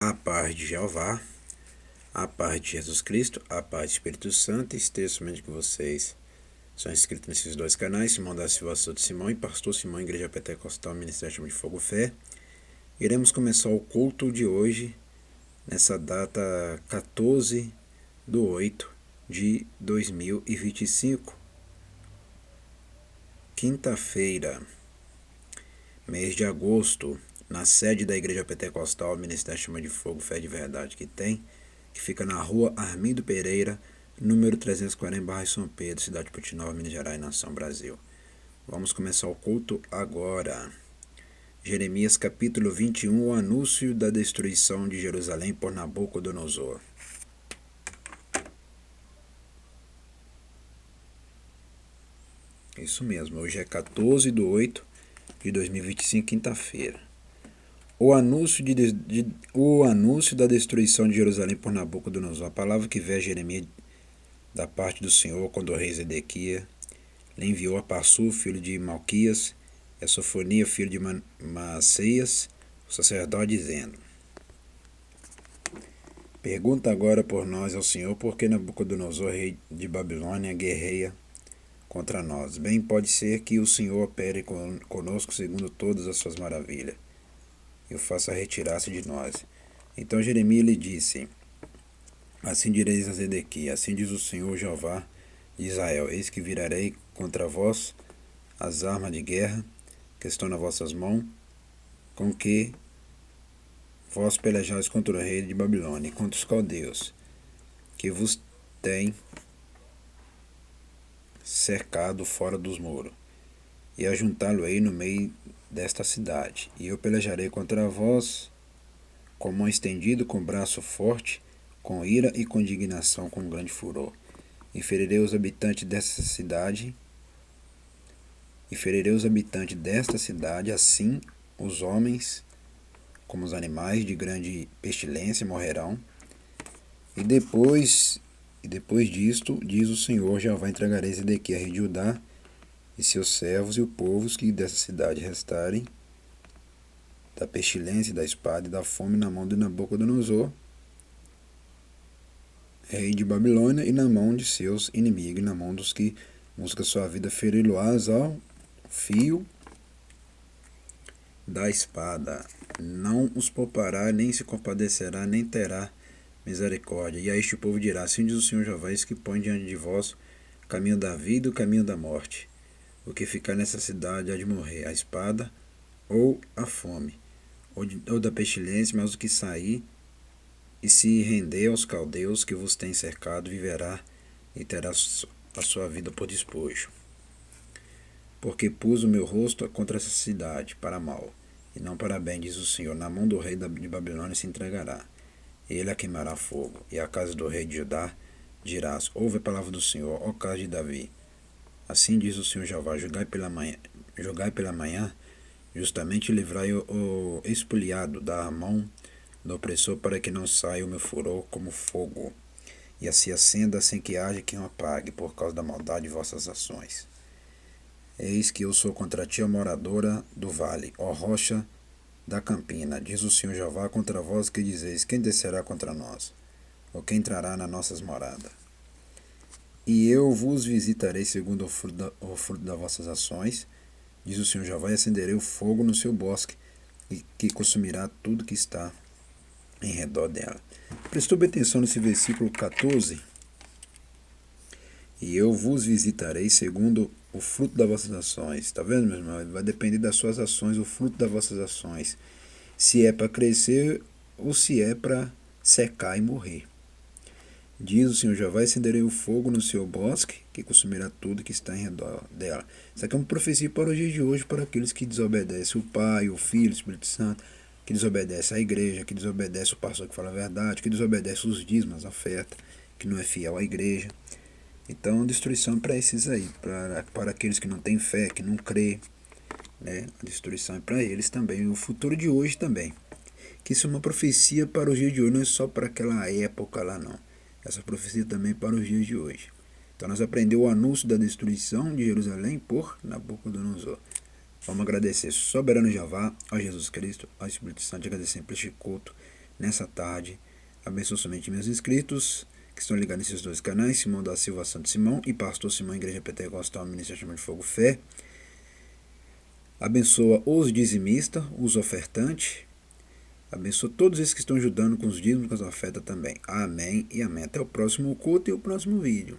A paz de Jeová, a paz de Jesus Cristo, a paz do Espírito Santo, esteja somente com vocês. São inscritos nesses dois canais, Simão da Silva Souto Simão e Pastor Simão, Igreja Pentecostal, Ministério Chama de Fogo Fé. Iremos começar o culto de hoje, nessa data 14/8/2025, quinta-feira, mês de agosto, na sede da Igreja Pentecostal, Ministério Chama de Fogo Fé de Verdade que fica na rua Armindo Pereira, número 340, bairro São Pedro, cidade de Putinópolis, Minas Gerais, nação Brasil. Vamos começar o culto agora. Jeremias capítulo 21, o anúncio da destruição de Jerusalém por Nabucodonosor. Isso mesmo, hoje é 14/8/2025, quinta-feira. O anúncio da destruição de Jerusalém por Nabucodonosor. A palavra que veio a Jeremias da parte do Senhor, quando o rei Zedequias lhe enviou a Passur, filho de Malquias, e a Sofonia, filho de Maaseias, o sacerdote, dizendo: Pergunta agora por nós ao Senhor, por que Nabucodonosor, rei de Babilônia, guerreia contra nós? Bem pode ser que o Senhor opere conosco segundo todas as suas maravilhas, e o faça retirar-se de nós. Então Jeremias lhe disse: Assim direis a Zedequias, assim diz o Senhor Jeová de Israel: Eis que virarei contra vós as armas de guerra que estão nas vossas mãos, com que vós pelejais contra o rei de Babilônia e contra os caldeus, que vos têm cercado fora dos muros, e ajuntá-lo-ei no meio desta cidade. E eu pelejarei contra vós com mão estendida, com braço forte, com ira e com indignação, com grande furor. E ferirei os habitantes desta cidade, assim os homens como os animais de grande pestilência morrerão. E depois disto, diz o Senhor, Jeová, entregarei Zedequias, rei de Judá, e seus servos e o povo que dessa cidade restarem, da pestilência, da espada e da fome, na mão de Nabucodonosor, rei de Babilônia, e na mão de seus inimigos, e na mão dos que buscam sua vida, feri-lo-ás ao fio da espada. Não os poupará, nem se compadecerá, nem terá misericórdia. E a este povo dirá: Assim diz o Senhor Jeová, eis que põe diante de vós o caminho da vida e o caminho da morte. O que ficar nessa cidade há de morrer, a espada ou a fome, ou da pestilência, mas o que sair e se render aos caldeus que vos têm cercado, viverá e terá a sua vida por despojo. Porque pus o meu rosto contra essa cidade, para mal, e não para bem, diz o Senhor. Na mão do rei de Babilônia se entregará, e ele a queimará fogo. E a casa do rei de Judá dirás: Ouve a palavra do Senhor, ó casa de Davi. Assim diz o Senhor Jeová: Julgai pela manhã, justamente livrai o expoliado da mão do opressor, para que não saia o meu furor como fogo, e assim acenda sem que haja quem o apague, por causa da maldade de vossas ações. Eis que eu sou contra ti, a moradora do vale, ó rocha da campina, diz o Senhor Jeová, contra vós que dizeis: Quem descerá contra nós? Ou quem entrará nas nossas moradas? E eu vos visitarei segundo o fruto das vossas ações, diz o Senhor Jeová, e acenderei o fogo no seu bosque, e que consumirá tudo que está em redor dela. Prestou bem atenção nesse versículo 14. E eu vos visitarei segundo o fruto das vossas ações. Está vendo, meu irmão? Vai depender das suas ações, o fruto das vossas ações. Se é para crescer ou se é para secar e morrer. Diz o Senhor Jeová: acenderei o fogo no seu bosque, que consumirá tudo que está em redor dela. Isso aqui é uma profecia para os dias de hoje, para aqueles que desobedecem o Pai, o Filho, o Espírito Santo, que desobedecem a igreja, que desobedecem o pastor que fala a verdade, que desobedecem os dízimos, a oferta, que não é fiel à igreja. Então, destruição é para esses aí, para aqueles que não têm fé, que não crê, né? A destruição é para eles também, o futuro de hoje também. Que isso é uma profecia para os dias de hoje, não é só para aquela época lá, não. Essa profecia também é para os dias de hoje. Então, nós aprendemos o anúncio da destruição de Jerusalém por Nabucodonosor. Vamos agradecer soberano Jeová, a Jesus Cristo, ao Espírito Santo, agradecer por este culto, nessa tarde. Abençoa somente meus inscritos, que estão ligados nesses dois canais, Simão da Silva Santo Simão e Pastor Simão, Igreja Pentecostal, Ministério Chama de Fogo Fé. Abençoa os dizimistas, os ofertantes. Abençoa todos esses que estão ajudando com os dízimos, com as ofertas também. Amém e amém. Até o próximo culto e o próximo vídeo.